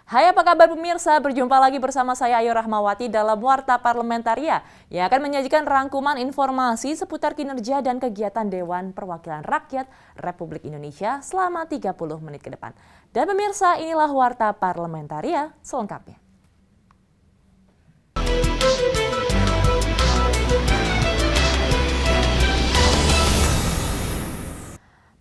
Hai, apa kabar pemirsa? Berjumpa lagi bersama saya Ayu Rahmawati dalam Warta Parlamentaria yang akan menyajikan rangkuman informasi seputar kinerja dan kegiatan Dewan Perwakilan Rakyat Republik Indonesia selama 30 menit ke depan. Dan pemirsa, inilah Warta Parlamentaria selengkapnya.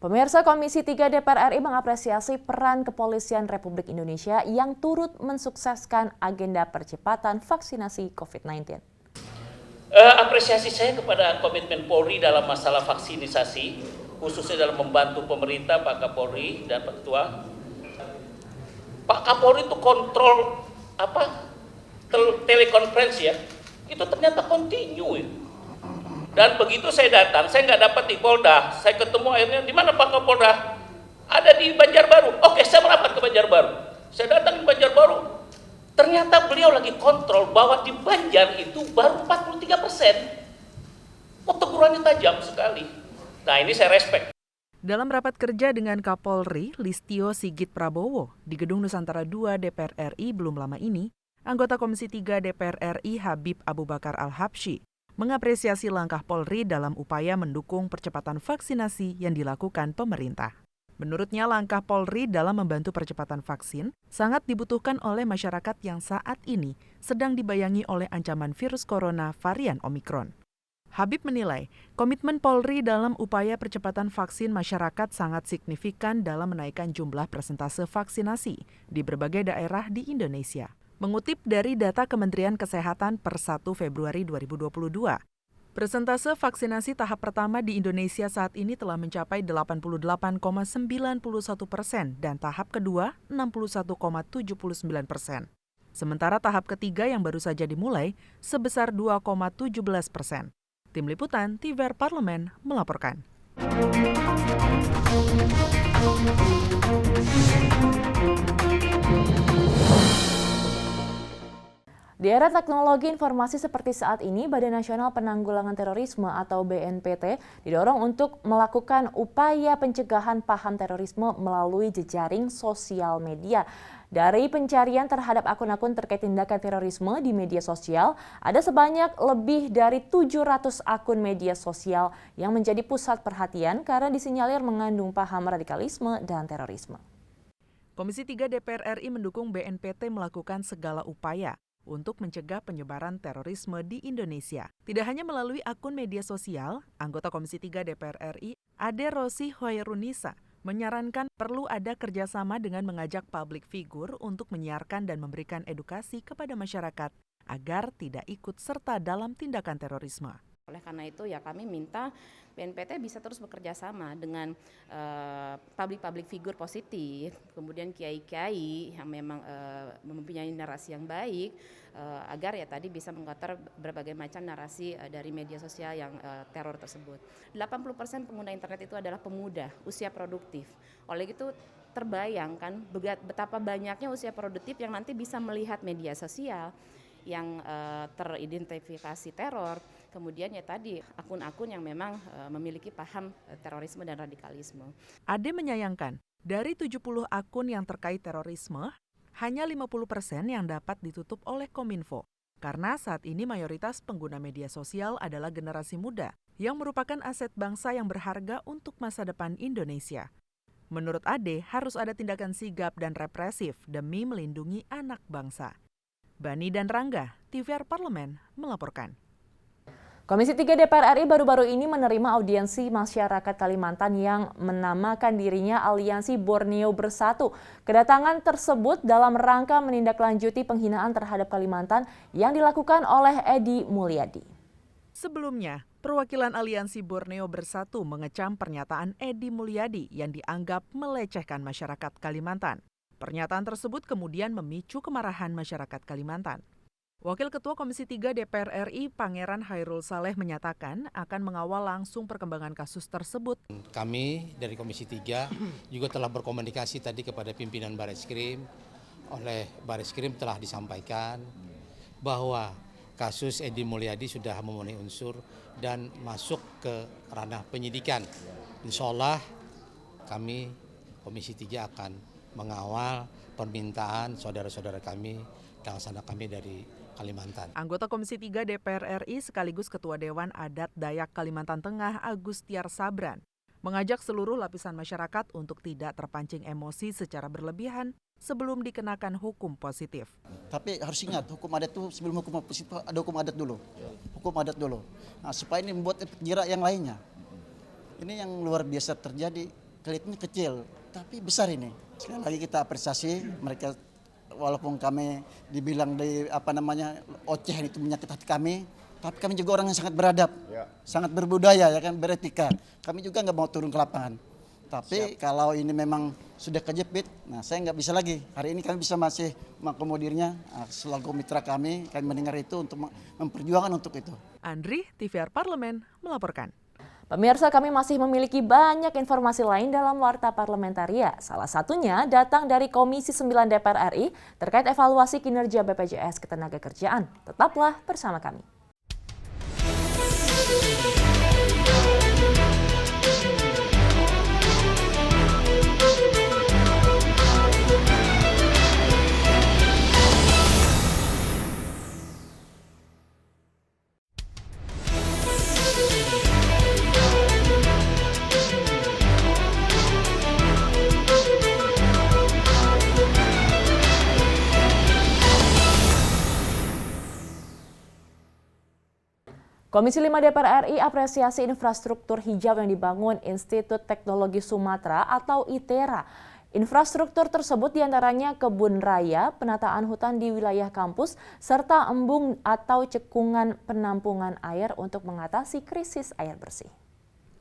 Pemirsa, Komisi 3 DPR RI mengapresiasi peran Kepolisian Republik Indonesia yang turut mensukseskan agenda percepatan vaksinasi COVID-19. Apresiasi saya kepada komitmen Polri dalam masalah vaksinasi, khususnya dalam membantu pemerintah, Pak Kapolri dan Pak Ketua. Pak Kapolri itu kontrol telekonferensi ya, itu ternyata kontinu ya. Dan begitu saya datang, saya nggak dapat di Polda. Saya ketemu akhirnya, di mana Pak Kapolda? Ada di Banjarbaru. Oke, saya merapat ke Banjarbaru. Saya datang di Banjarbaru. Ternyata beliau lagi kontrol bahwa di Banjar itu baru 43%. Oh, tegurannya tajam sekali. Nah, ini saya respect. Dalam rapat kerja dengan Kapolri, Listio Sigit Prabowo, di Gedung Nusantara II DPR RI belum lama ini, anggota Komisi 3 DPR RI Habib Abu Bakar Al-Habsyi mengapresiasi langkah Polri dalam upaya mendukung percepatan vaksinasi yang dilakukan pemerintah. Menurutnya, langkah Polri dalam membantu percepatan vaksin sangat dibutuhkan oleh masyarakat yang saat ini sedang dibayangi oleh ancaman virus corona varian Omikron. Habib menilai, komitmen Polri dalam upaya percepatan vaksin masyarakat sangat signifikan dalam menaikkan jumlah persentase vaksinasi di berbagai daerah di Indonesia. Mengutip dari data Kementerian Kesehatan per 1 Februari 2022, persentase vaksinasi tahap pertama di Indonesia saat ini telah mencapai 88,91% dan tahap kedua 61,79%. Sementara tahap ketiga yang baru saja dimulai sebesar 2,17%. Tim Liputan TVR Parlemen melaporkan. Di era teknologi informasi seperti saat ini, Badan Nasional Penanggulangan Terorisme atau BNPT didorong untuk melakukan upaya pencegahan paham terorisme melalui jejaring sosial media. Dari pencarian terhadap akun-akun terkait tindakan terorisme di media sosial, ada sebanyak lebih dari 700 akun media sosial yang menjadi pusat perhatian karena disinyalir mengandung paham radikalisme dan terorisme. Komisi 3 DPR RI mendukung BNPT melakukan segala upaya untuk mencegah penyebaran terorisme di Indonesia. Tidak hanya melalui akun media sosial, anggota Komisi 3 DPR RI, Ade Rosi Hoerunisa, menyarankan perlu ada kerjasama dengan mengajak public figure untuk menyiarkan dan memberikan edukasi kepada masyarakat agar tidak ikut serta dalam tindakan terorisme. Oleh karena itu ya kami minta BNPT bisa terus bekerja sama dengan public figure positif, kemudian kiai-kiai yang memang mempunyai narasi yang baik, agar ya tadi bisa mengcounter berbagai macam narasi dari media sosial yang teror tersebut. 80% pengguna internet itu adalah pemuda, usia produktif. Oleh itu terbayangkan betapa banyaknya usia produktif yang nanti bisa melihat media sosial yang teridentifikasi teror, kemudian ya tadi akun-akun yang memang memiliki paham terorisme dan radikalisme. Ade menyayangkan, dari 70 akun yang terkait terorisme, hanya 50% yang dapat ditutup oleh Kominfo. Karena saat ini mayoritas pengguna media sosial adalah generasi muda, yang merupakan aset bangsa yang berharga untuk masa depan Indonesia. Menurut Ade, harus ada tindakan sigap dan represif demi melindungi anak bangsa. Bani dan Rangga, TVR Parlemen melaporkan. Komisi 3 DPR RI baru-baru ini menerima audiensi masyarakat Kalimantan yang menamakan dirinya Aliansi Borneo Bersatu. Kedatangan tersebut dalam rangka menindaklanjuti penghinaan terhadap Kalimantan yang dilakukan oleh Edi Mulyadi. Sebelumnya, perwakilan Aliansi Borneo Bersatu mengecam pernyataan Edi Mulyadi yang dianggap melecehkan masyarakat Kalimantan. Pernyataan tersebut kemudian memicu kemarahan masyarakat Kalimantan. Wakil Ketua Komisi 3 DPR RI Pangeran Hairul Saleh menyatakan akan mengawal langsung perkembangan kasus tersebut. Kami dari Komisi 3 juga telah berkomunikasi tadi kepada pimpinan Bareskrim. Oleh Bareskrim telah disampaikan bahwa kasus Edi Mulyadi sudah memenuhi unsur dan masuk ke ranah penyidikan. Insya Allah kami Komisi 3 akan mengawal permintaan saudara-saudara kami dan sanak kami dari Kalimantan. Anggota Komisi 3 DPR RI sekaligus Ketua Dewan Adat Dayak Kalimantan Tengah Agustiar Sabran mengajak seluruh lapisan masyarakat untuk tidak terpancing emosi secara berlebihan sebelum dikenakan hukum positif. Tapi harus ingat, hukum adat itu sebelum hukum positif ada hukum adat dulu. Hukum adat dulu. Nah, supaya ini membuat efek jerak yang lainnya. Ini yang luar biasa terjadi, kelihatannya kecil, tapi besar ini. Sekali lagi kita apresiasi mereka. Walaupun kami dibilang oceh itu menyakit hati kami, tapi kami juga orang yang sangat beradab, sangat berbudaya, ya kan, beretika. Kami juga nggak mau turun ke lapangan. Tapi kalau ini memang sudah kejepit, nah saya nggak bisa lagi. Hari ini kami bisa masih mengakomodirnya. Selaku mitra kami mendengar itu untuk memperjuangkan untuk itu. Andri, TVR Parlemen, melaporkan. Pemirsa, kami masih memiliki banyak informasi lain dalam Warta Parlamentaria. Salah satunya datang dari Komisi 9 DPR RI terkait evaluasi kinerja BPJS Ketenagakerjaan. Tetaplah bersama kami. Komisi 5 DPR RI apresiasi infrastruktur hijau yang dibangun Institut Teknologi Sumatera atau ITERA. Infrastruktur tersebut diantaranya kebun raya, penataan hutan di wilayah kampus, serta embung atau cekungan penampungan air untuk mengatasi krisis air bersih.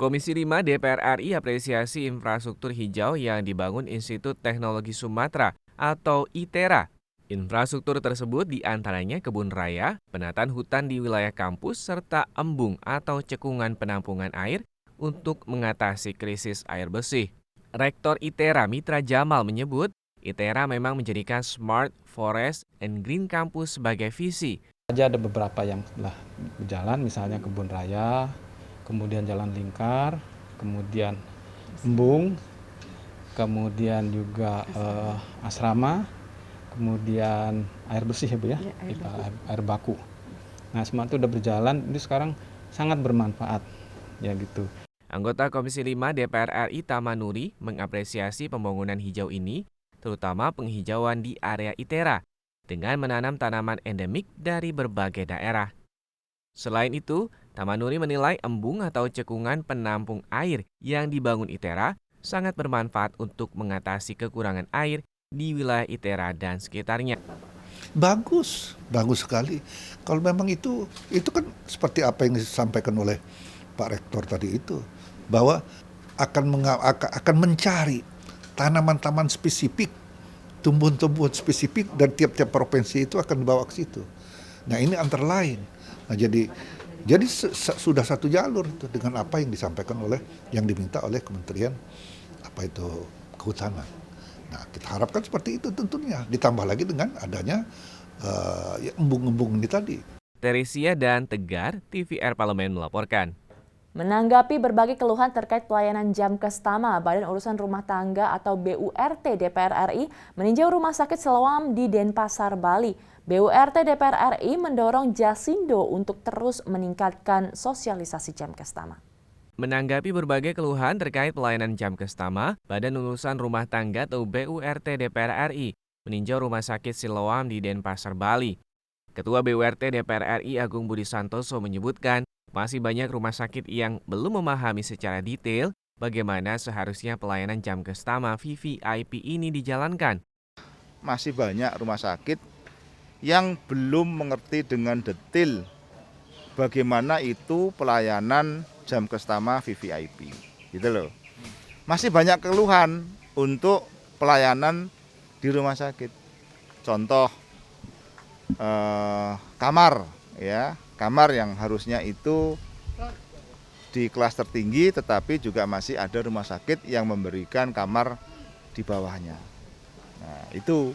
Komisi 5 DPR RI apresiasi infrastruktur hijau yang dibangun Institut Teknologi Sumatera atau ITERA. Infrastruktur tersebut diantaranya kebun raya, penataan hutan di wilayah kampus, serta embung atau cekungan penampungan air untuk mengatasi krisis air bersih. Rektor ITERA Mitra Jamal menyebut, ITERA memang menjadikan Smart Forest and Green Campus sebagai visi. Ada beberapa yang telah berjalan, misalnya kebun raya, kemudian jalan lingkar, kemudian embung, kemudian juga asrama, kemudian air bersih ya Bu ya, air baku. Nah semua itu udah berjalan, ini sekarang sangat bermanfaat ya gitu. Anggota Komisi 5 DPR RI Tamanuri mengapresiasi pembangunan hijau ini, terutama penghijauan di area ITERA, dengan menanam tanaman endemik dari berbagai daerah. Selain itu, Tamanuri menilai embung atau cekungan penampung air yang dibangun ITERA sangat bermanfaat untuk mengatasi kekurangan air di wilayah ITERA dan sekitarnya. Bagus sekali. Kalau memang itu kan seperti apa yang disampaikan oleh Pak Rektor tadi itu, bahwa akan mencari tanaman-tanaman spesifik, tumbuhan-tumbuhan spesifik, dan tiap-tiap provinsi itu akan dibawa ke situ. Nah ini antara lain. Nah jadi sudah satu jalur itu dengan apa yang disampaikan yang diminta oleh Kementerian Kehutanan. Nah, kita harapkan seperti itu tentunya. Ditambah lagi dengan adanya embung-embung ini tadi. Teresia dan Tegar, TVR Parlemen melaporkan. Menanggapi berbagai keluhan terkait pelayanan Jamkestama, Badan Urusan Rumah Tangga atau BURT DPR RI meninjau rumah sakit Siloam di Denpasar, Bali. BURT DPR RI mendorong Jasindo untuk terus meningkatkan sosialisasi Jamkestama. Menanggapi berbagai keluhan terkait pelayanan Jamkestama, Badan Urusan Rumah Tangga atau BURT DPR RI meninjau rumah sakit Siloam di Denpasar, Bali. Ketua BURT DPR RI Agung Budi Santoso menyebutkan masih banyak rumah sakit yang belum memahami secara detail bagaimana seharusnya pelayanan Jamkestama VVIP ini dijalankan. Masih banyak rumah sakit yang belum mengerti dengan detail bagaimana itu pelayanan Jamkestama VVIP, gitu loh. Masih banyak keluhan untuk pelayanan di rumah sakit. Contoh kamar, ya, kamar yang harusnya itu di kelas tertinggi, tetapi juga masih ada rumah sakit yang memberikan kamar di bawahnya. Nah, itu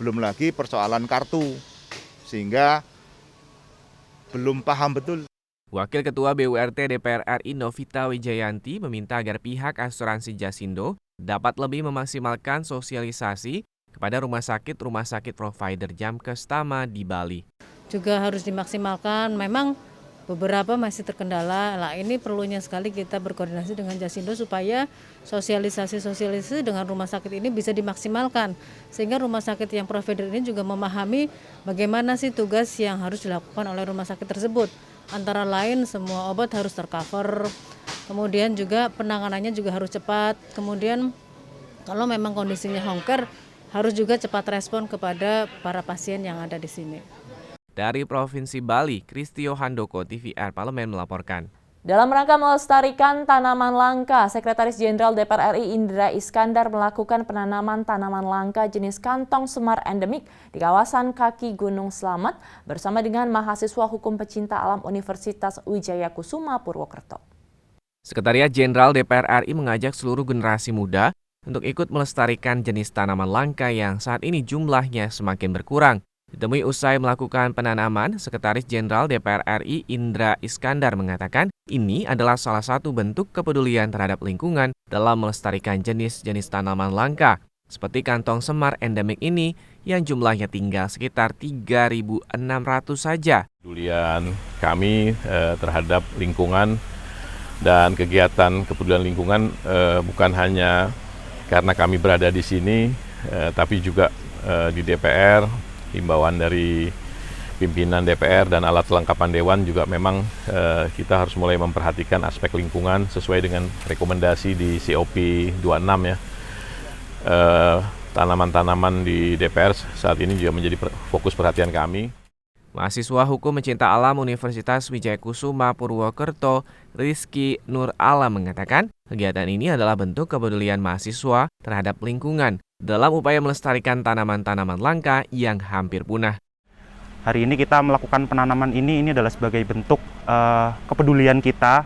belum lagi persoalan kartu, sehingga belum paham betul. Wakil Ketua BURT DPR RI Novita Wijayanti meminta agar pihak asuransi Jasindo dapat lebih memaksimalkan sosialisasi kepada rumah sakit provider Jamkes Tama di Bali. Juga harus dimaksimalkan, memang beberapa masih terkendala. Nah, ini perlunya sekali kita berkoordinasi dengan Jasindo supaya sosialisasi dengan rumah sakit ini bisa dimaksimalkan. Sehingga rumah sakit yang provider ini juga memahami bagaimana sih tugas yang harus dilakukan oleh rumah sakit tersebut. Antara lain semua obat harus tercover, kemudian juga penanganannya juga harus cepat. Kemudian kalau memang kondisinya hongker, harus juga cepat respon kepada para pasien yang ada di sini. Dari Provinsi Bali, Kristio Handoko, TVR Parlemen melaporkan. Dalam rangka melestarikan tanaman langka, Sekretaris Jenderal DPR RI Indra Iskandar melakukan penanaman tanaman langka jenis kantong semar endemik di kawasan kaki Gunung Slamet bersama dengan mahasiswa hukum pecinta alam Universitas Wijaya Kusuma Purwokerto. Sekretariat Jenderal DPR RI mengajak seluruh generasi muda untuk ikut melestarikan jenis tanaman langka yang saat ini jumlahnya semakin berkurang. Ditemui usai melakukan penanaman, Sekretaris Jenderal DPR RI Indra Iskandar mengatakan ini adalah salah satu bentuk kepedulian terhadap lingkungan dalam melestarikan jenis-jenis tanaman langka, seperti kantong semar endemik ini yang jumlahnya tinggal sekitar 3.600 saja. Kepedulian kami terhadap lingkungan dan kegiatan kepedulian lingkungan bukan hanya karena kami berada di sini, tapi juga di DPR, himbauan dari pimpinan DPR dan alat kelengkapan Dewan juga memang kita harus mulai memperhatikan aspek lingkungan sesuai dengan rekomendasi di COP 26 ya. Tanaman-tanaman di DPR saat ini juga menjadi fokus perhatian kami. Mahasiswa Hukum Pecinta Alam Universitas Wijaya Kusuma Purwokerto, Rizky Nur Alam mengatakan, kegiatan ini adalah bentuk kepedulian mahasiswa terhadap lingkungan dalam upaya melestarikan tanaman-tanaman langka yang hampir punah. Hari ini kita melakukan penanaman ini adalah sebagai bentuk kepedulian kita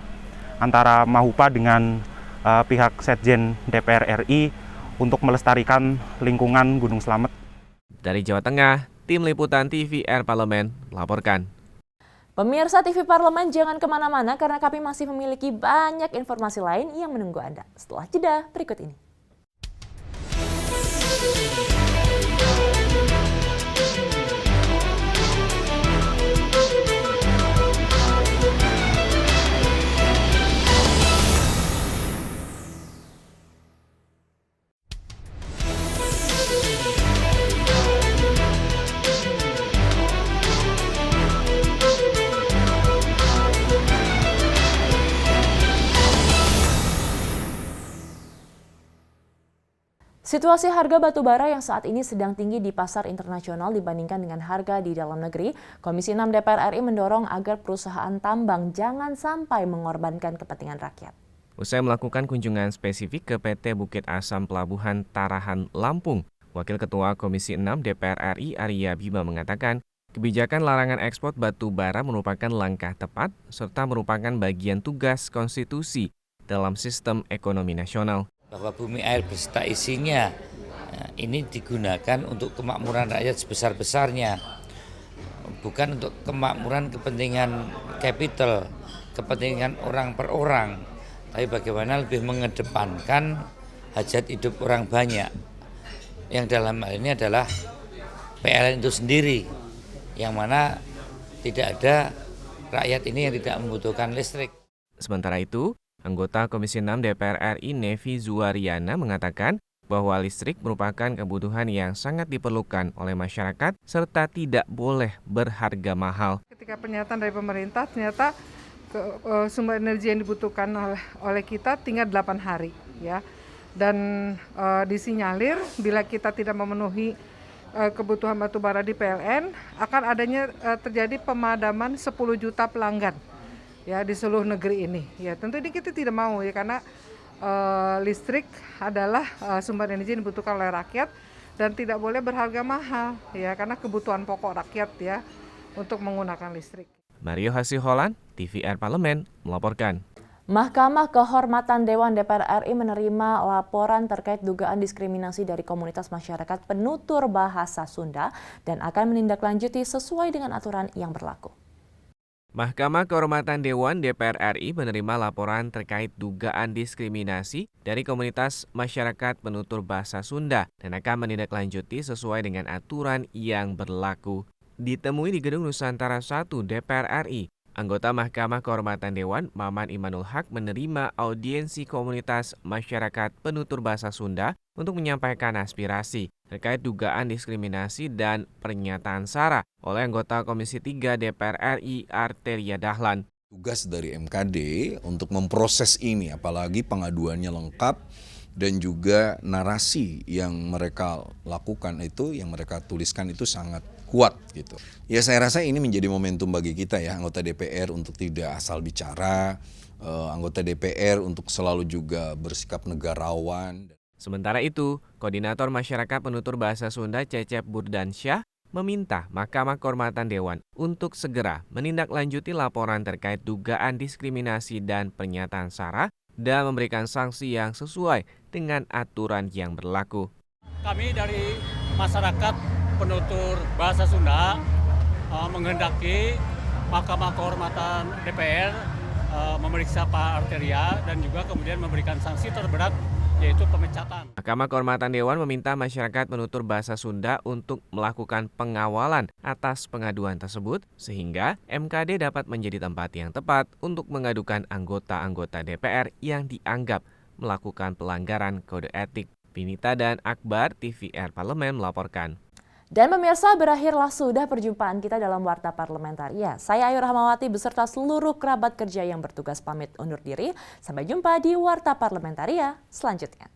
antara Mahupa dengan pihak Setjen DPR RI untuk melestarikan lingkungan Gunung Slamet. Dari Jawa Tengah, Tim Liputan TVR Parlemen melaporkan. Pemirsa TV Parlemen jangan kemana-mana karena kami masih memiliki banyak informasi lain yang menunggu Anda. Setelah jeda berikut ini. Situasi harga batu bara yang saat ini sedang tinggi di pasar internasional dibandingkan dengan harga di dalam negeri, Komisi 6 DPR RI mendorong agar perusahaan tambang jangan sampai mengorbankan kepentingan rakyat. Usai melakukan kunjungan spesifik ke PT Bukit Asam Pelabuhan Tarahan, Lampung, Wakil Ketua Komisi 6 DPR RI Arya Bima mengatakan, kebijakan larangan ekspor batu bara merupakan langkah tepat serta merupakan bagian tugas konstitusi dalam sistem ekonomi nasional. Bahwa bumi air beserta isinya ini digunakan untuk kemakmuran rakyat sebesar-besarnya, bukan untuk kemakmuran kepentingan capital, kepentingan orang per orang, tapi bagaimana lebih mengedepankan hajat hidup orang banyak, yang dalam hal ini adalah PLN itu sendiri, yang mana tidak ada rakyat ini yang tidak membutuhkan listrik. Sementara itu, anggota Komisi 6 DPR RI Nevi Zuariana mengatakan bahwa listrik merupakan kebutuhan yang sangat diperlukan oleh masyarakat serta tidak boleh berharga mahal. Ketika pernyataan dari pemerintah, ternyata sumber energi yang dibutuhkan oleh kita tinggal 8 hari, ya. Dan disinyalir bila kita tidak memenuhi kebutuhan batu bara di PLN, akan adanya terjadi pemadaman 10 juta pelanggan. Ya, di seluruh negeri ini. Ya, tentu ini kita tidak mau ya, karena listrik adalah sumber energi yang dibutuhkan oleh rakyat dan tidak boleh berharga mahal ya, karena kebutuhan pokok rakyat ya untuk menggunakan listrik. Mario Hasiholan, TVR Parlemen melaporkan. Mahkamah Kehormatan Dewan DPR RI menerima laporan terkait dugaan diskriminasi dari komunitas masyarakat penutur bahasa Sunda dan akan menindaklanjuti sesuai dengan aturan yang berlaku. Mahkamah Kehormatan Dewan DPR RI menerima laporan terkait dugaan diskriminasi dari komunitas masyarakat penutur bahasa Sunda dan akan menindaklanjuti sesuai dengan aturan yang berlaku. Ditemui di Gedung Nusantara 1 DPR RI, anggota Mahkamah Kehormatan Dewan Maman Imanul Haq menerima audiensi komunitas masyarakat penutur bahasa Sunda untuk menyampaikan aspirasi terkait dugaan diskriminasi dan pernyataan sara oleh anggota Komisi 3 DPR RI Arteria Dahlan. Tugas dari MKD untuk memproses ini, apalagi pengaduannya lengkap dan juga narasi yang mereka lakukan itu, yang mereka tuliskan itu sangat kuat gitu. Ya saya rasa ini menjadi momentum bagi kita ya anggota DPR untuk tidak asal bicara, anggota DPR untuk selalu juga bersikap negarawan. Sementara itu, Koordinator Masyarakat Penutur Bahasa Sunda Cecep Burdansyah meminta Mahkamah Kehormatan Dewan untuk segera menindaklanjuti laporan terkait dugaan diskriminasi dan pernyataan sara dan memberikan sanksi yang sesuai dengan aturan yang berlaku. Kami dari masyarakat penutur bahasa Sunda menghendaki Mahkamah Kehormatan DPR memeriksa Pak Arteria dan juga kemudian memberikan sanksi terberat yaitu pemecatan. Mahkamah Kehormatan Dewan meminta masyarakat penutur bahasa Sunda untuk melakukan pengawalan atas pengaduan tersebut sehingga MKD dapat menjadi tempat yang tepat untuk mengadukan anggota-anggota DPR yang dianggap melakukan pelanggaran kode etik. Vinita dan Akbar, TVR Parlemen melaporkan. Dan pemirsa, berakhirlah sudah perjumpaan kita dalam Warta Parlementaria. Saya Ayu Rahmawati beserta seluruh kerabat kerja yang bertugas pamit undur diri. Sampai jumpa di Warta Parlementaria selanjutnya.